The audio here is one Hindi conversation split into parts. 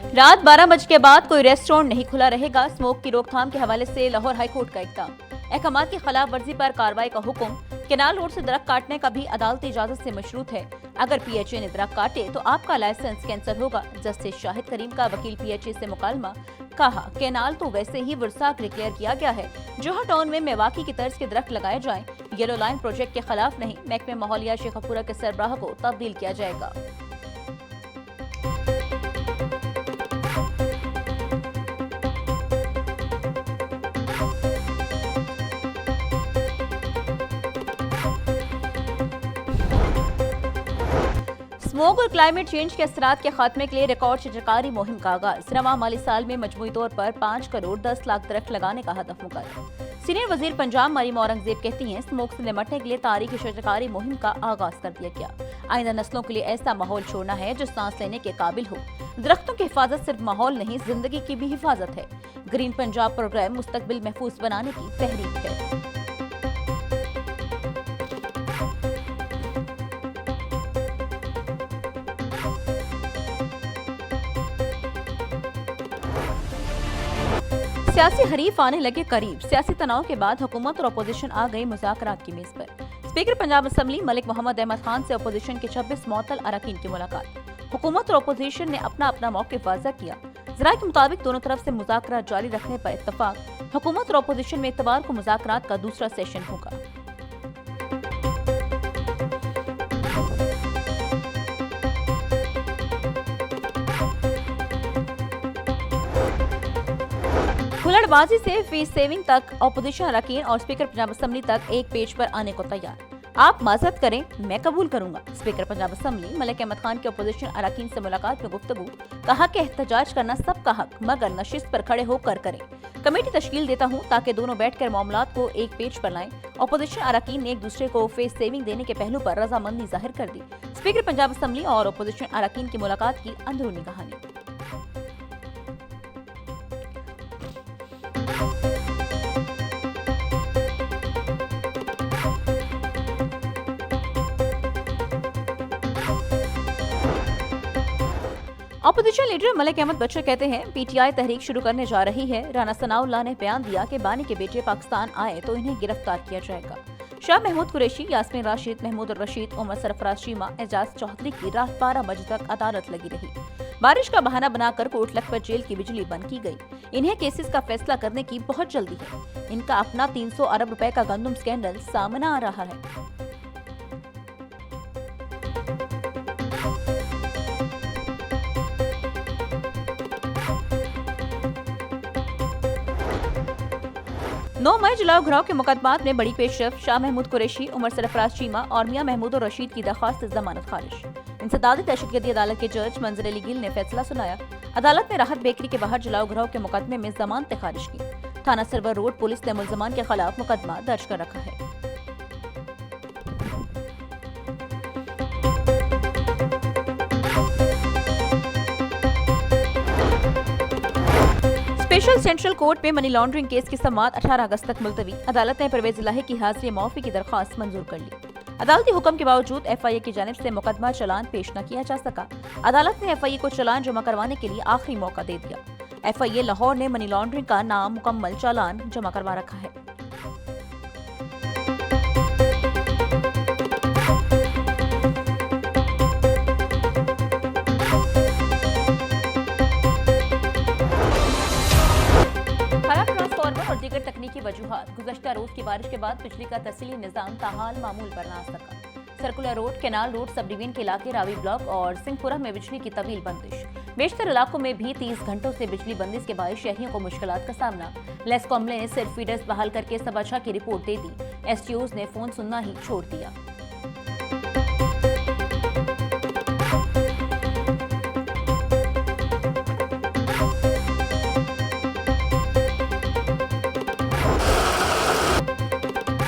रात 12 बजे के बाद कोई रेस्टोरेंट नहीं खुला रहेगा। स्मोक की रोकथाम के हवाले से लाहौर हाईकोर्ट का इक़दाम। अहकामात की खिलाफ वर्जी पर कार्रवाई का हुक्म। केनाल रोड से दरख्त काटने का भी अदालती इजाजत से मशरूत है। अगर PHA ने दरख्त काटे तो आपका लाइसेंस कैंसिल होगा। जस्टिस शाहिद करीम का वकील PHA से मुकालमा। कहा, केनाल तो वैसे ही वर्साख डिक्लेयर किया गया है। जोहा टाउन में मेवाकी की तर्ज के दरख्त लगाए जाएं। येलो लाइन प्रोजेक्ट के खिलाफ नहीं। महकमे माहौलिया शेखपुरा के सरबराह को तब्दील किया जाएगा। स्मोक और क्लाइमेट चेंज के असरात के खात्मे के लिए रिकॉर्ड शजरकारी मुहिम का आगाज। रवा माली साल में मजमूई तौर पर 5 करोड़ 10 लाख दरख्त लगाने का हदफ मुकर्रर। सीनियर वजीर पंजाब मरीम औरंगजेब कहती हैं, स्मोक से निपटने के लिए तारीखी शजरकारी मुहिम का आगाज कर दिया गया। आइंदा नस्लों के लिए ऐसा माहौल छोड़ना है जो सांस लेने के काबिल हो। दरख्तों की हिफाजत सिर्फ माहौल नहीं, जिंदगी की भी हिफाजत है। ग्रीन पंजाब प्रोग्राम मुस्तकबिल महफूज बनाने की तहरीक है। सियासी हरीफ आने लगे करीब। सियासी तनाव के बाद हुकूमत और अपोजिशन आ गई मुज़ाकरात की मेज पर। स्पीकर पंजाब असम्बली मलिक मोहम्मद अहमद खान से अपोजिशन के 26 मुअत्तल अरकान की मुलाकात। हुकूमत और अपोजिशन ने अपना अपना मौक़िफ़ वाज़ा किया। ज़राए के मुताबिक दोनों तरफ से मुज़ाकरात जारी रखने पर इत्तफाक। हुकूमत और अपोजिशन में इतवार को मुज़ाकरात का दूसरा सेशन होगा। हुल्लड़बाजी से फीस सेविंग तक अपोजिशन अरकान और स्पीकर पंजाब असम्बली तक एक पेज पर आने को तैयार। आप माजरत करें, मैं कबूल करूंगा। स्पीकर पंजाब असम्बली मलिक अहमद खान के अपोजिशन अरकान से मुलाकात में गुफ्तगू। कहा कि एहतजाज करना सबका हक, मगर नशिस्त पर खड़े होकर करें। कमेटी तश्कील देता हूं ताकि दोनों बैठकर मामलात को एक पेज पर लाएं। अपोजिशन अरकान ने एक दूसरे को फेस सेविंग देने के पहलू पर रजामंदी जाहिर कर दी। स्पीकर पंजाब असम्बली और अपोजिशन अरकान की मुलाकात की अंदरूनी कहानी। अपोजिशन लीडर मलिक अहमद बच्चर कहते हैं, PTI तहरीक शुरू करने जा रही है। राना सनाउल्लाह ने बयान दिया कि बानी के बेटे पाकिस्तान आए तो इन्हें गिरफ्तार किया जाएगा। शाह महमूद कुरैशी, यास्मीन राशिद, महमूद रशीद, उमर सरफराज चीमा, एजाज चौधरी की रात 12 बजे तक अदालत लगी रही। बारिश का बहाना बनाकर कोट लखपत जेल की बिजली बंद की गई। इन्हें केसेस का फैसला करने की बहुत जल्दी है। इनका अपना 300 अरब रुपए का गंदम स्कैंडल सामने आ रहा है। नौ मई जलाओ घराव के मुकदमात में बड़ी पेशरफ। शाह महमूद कुरैशी, उमर सरफराज चीमा और मियां महमूद और रशीद की दरख्वास्त जमानत खारिज। इंसदादी दहशतगर्दी अदालत के जज मंजर अली गिल ने फैसला सुनाया। अदालत ने राहत बेकरी के बाहर जलाओ घराव के मुकदमे में जमानत खारिज की। थाना सरवर रोड पुलिस ने मुलजमान के खिलाफ मुकदमा दर्ज कर रखा है। स्पेशल सेंट्रल कोर्ट में मनी लॉन्ड्रिंग केस की समाअत 18 अगस्त तक मुलतवी। अदालत ने परवेज इलाही की हाजिरी मौफी की दरख्वास्त मंजूर कर ली। अदालती हुक्म के बावजूद FIA की जानिब से मुकदमा चलान पेश न किया जा सका। अदालत ने FIA को चलान जमा करवाने के लिए आखिरी मौका दे दिया। FIA लाहौर ने मनी लॉन्ड्रिंग का नामुकम्मल चालान जमा करवा रखा है। और दीगर तकनीकी वजूहात। गुज़श्ता रोज की बारिश के बाद बिजली का तफसीली निजाम ताहाल मामूल पर ना सका। Circular road, canal road sub division के इलाके रावी ब्लॉक और सिंहपुरा में बिजली की तवील बंदिश। बेशतर इलाकों में भी 30 घंटों से बिजली बंदिश के बायस शहरियों को मुश्किलात का सामना। लेस्कॉम ने सिर्फ फीडर्स बहाल करके 6:15 की रिपोर्ट दे दी। STOs ने फोन सुनना ही छोड़ दिया।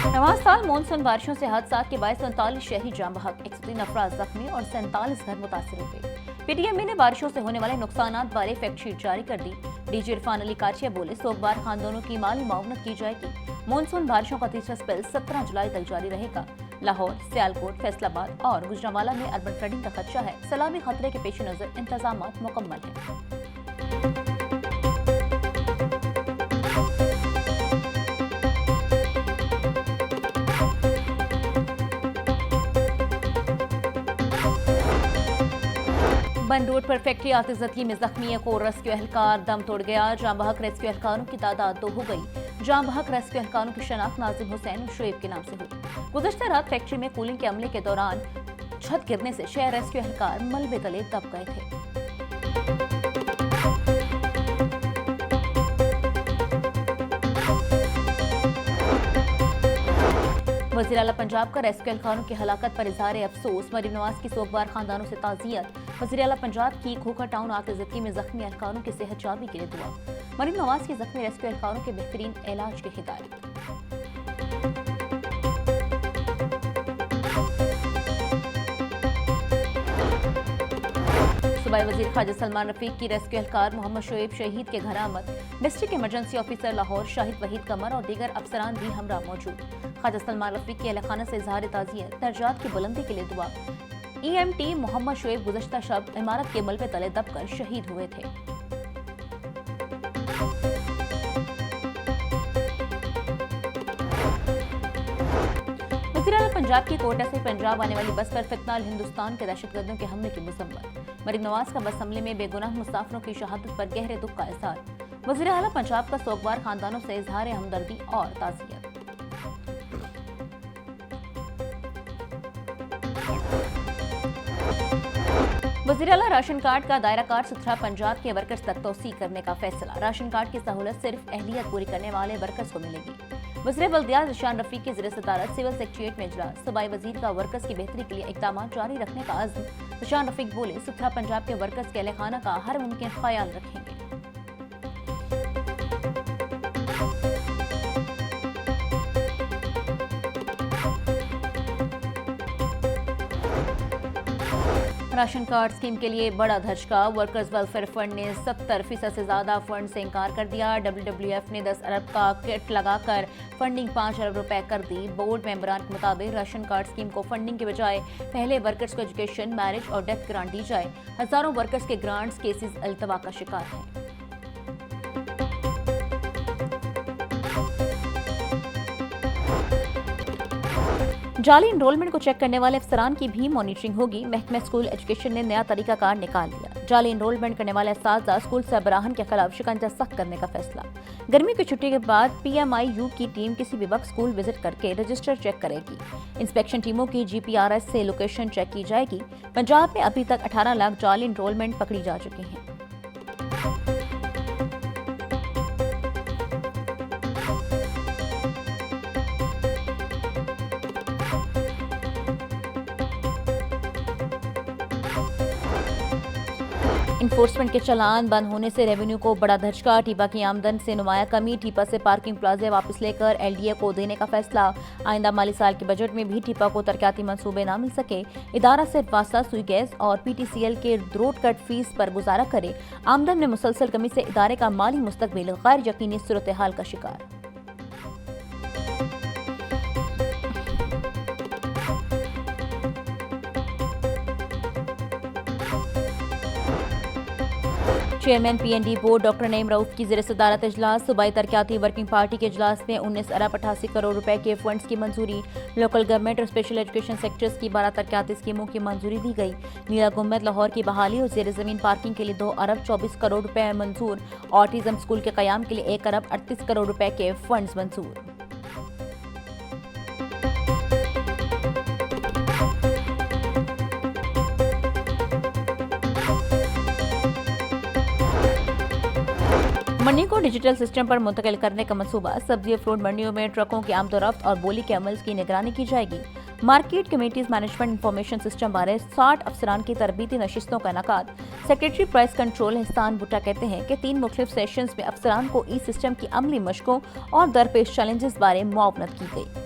नवा साल मानसून बारिशों से हादसात के बायस 39 शहरी जाम बहक, 103 अफराद जख्मी और 47 घर मुतासर हुए। PTMA ने बारिशों से होने वाले नुकसानात बारे फैक्ट शीट जारी कर दी। DG इरफान अली काचिया बोले, सोगवार खानदानों की माली मुआवनत की जाएगी। मानसून बारिशों का तीसरा स्पेल 17 जुलाई तक जारी रहेगा। लाहौर, सियालकोट, फैसलाबाद और गुजरांवाला में अर्बन फ्लडिंग का खदशा है। सैलाबी खतरे के पेश नजर इंतजाम मुकम्मल हैं। बंद रोड पर फैक्ट्री आतिशगी में जख्मी एक और रेस्क्यू एहलकार दम तोड़ गया। जाम बहक रेस्क्यू एहलकारों की तादाद 2 हो गई। जाम बहक रेस्क्यू एहलकारों की शनाख्त नाजिम हुसैन और शुएब के नाम से हुई। गुज़श्ता रात फैक्ट्री में कूलिंग के अमले के दौरान छत गिरने से 6 रेस्क्यू एहलकार मलबे तले दब गए थे। वज़ीर आला पंजाब का रेस्क्यू एहलकारों की हलाकत पर इजहार अफसोस। मरीम नवाज की सोगवार खानदानों से ताज़ियत। वज़ीर आला पंजाब की खोखा टाउन आतिशगी में जख्मी एहलकारों की सेहत याबी के लिए दुआ। मरीम नवाज की जख्मी रेस्क्यू एहलकारों के बेहतरीन इलाज की हिदायत। सूबाई वज़ीर ख्वाजा सलमान रफीक की रेस्क्यू एहलकार मोहम्मद शोएब शहीद के घर आमद। District emergency officer Lahore Shahid Waheed Qamar और दीगर अफसरान भी हमरा मौजूद। ख्वाजा सलमान रफीक की अहलखाना से इजहार ताज़ियत, दर्जात की बुलंदी के लिए दुआ। EMT मोहम्मद शोएब गुज़श्ता शब इमारत के मलबे तले दबकर शहीद हुए थे। वज़ीर आला पंजाब की कोटा से पंजाब आने वाली बस पर फितनाल हिंदुस्तान के दहशतगर्दों के हमले की मुज़म्मत। मरीम नवाज का बस हमले में बेगुनाह मुसाफिरों की शहादत पर गहरे दुख का इज़हार। वज़ीर आला पंजाब का सोगवार खानदानों से इजहार हमदर्दी और ताज़ियत। वज़ीर आला राशन कार्ड का दायरा कार सुथरा पंजाब के वर्कर्स तक तोसी करने का फैसला। राशन कार्ड की सहूलत सिर्फ अहलियत पूरी करने वाले वर्कर्स को मिलेगी। वज़ीर बल्दियात ज़िशान रफ़ीक की ज़िले सदारत सिविल सेक्रेटेरिएट में इजलास। सूबाई वज़ीर का वर्कर्स की बेहतरी के लिए इक़दामात जारी रखने का अज़्म। ज़िशान रफ़ीक बोले, सुथरा पंजाब के वर्कर्स के अहलखाना का हर मुमकिन ख्याल रखेंगे। राशन कार्ड स्कीम के लिए बड़ा धचका। वर्कर्स वेलफेयर फंड ने 70% से ज्यादा फंड से इनकार कर दिया। WWF ने 10 अरब का किट लगाकर फंडिंग 5 अरब रुपए कर दी। बोर्ड मेंबरान के मुताबिक राशन कार्ड स्कीम को फंडिंग के बजाय पहले वर्कर्स को एजुकेशन, मैरिज और डेथ ग्रांट दी जाए। हजारों वर्कर्स के ग्रांट्स केसेस अल्तवा का शिकार हैं। जाली इनरोलमेंट को चेक करने वाले अफसरान की भी मॉनिटरिंग होगी। महकमा स्कूल एजुकेशन ने नया तरीका कार निकाल दिया। जाली इनरोलमेंट करने वाले असातिज़ा स्कूल सरबराहान के खिलाफ शिकंजा सख्त करने का फैसला। गर्मी की छुट्टी के बाद PMIU की टीम किसी भी वक्त स्कूल विजिट करके रजिस्टर चेक करेगी। इंस्पेक्शन टीमों की GPRS से लोकेशन चेक की जाएगी। पंजाब में अभी तक 18 लाख जाली इनरोलमेंट पकड़ी जा चुकी हैं। इन्फोर्समेंट के चलान बंद होने से रेवेन्यू को बड़ा धचका। टीपा की आमदन से नुमाया कमी। टीपा से पार्किंग प्लाजे वापस लेकर LDA को देने का फैसला। आइंदा माली साल के बजट में भी टीपा को तरक्याती मंसूबे ना मिल सके। इदारा सिर्फ वास्ता सुई गैस और PTCL के रोड कट फीस पर गुजारा करे। आमदन में मुसलसल कमी से इदारे का माली मुस्तकबिल गैर यकीनी सूरत हाल का शिकार। Chairman PND board doctor Naeem Rauf की ज़िले सदारत इजलास। सूबाई तरक्याती वर्किंग पार्टी के इजलास में 19 अरब 88 करोड़ रुपए के फंड्स की मंजूरी। लोकल गवर्नमेंट और स्पेशल एजुकेशन सेक्टर्स की 12 तरक्याती स्कीमों की मंजूरी दी गई। नीला गुंबद लाहौर की बहाली और ज़ेर ज़मीन पार्किंग के लिए 2 अरब 24 करोड़ रुपए मंजूर। ऑटिज्म स्कूल के क़याम के लिए 1 अरब 38 करोड़ रुपए के फंड्स मंजूर। मंडी को डिजिटल सिस्टम पर मुंतकिल करने का मंसूबा। सब्जी और फ्रूट मंडियों में ट्रकों की आमदोरफ्त और बोली के अमल की निगरानी की जाएगी। Market committees management information system बारे 60 अफसरान की तरबीती नशिस्तों का इनेकाद। सेक्रेटरी प्राइस कंट्रोल हिसान भुट्टा कहते हैं कि 3 मुख्तलिफ सेशंस में अफसरान को ई सिस्टम की अमली मशकों और दरपेश चैलेंजेस बारे मुआवनत की गई।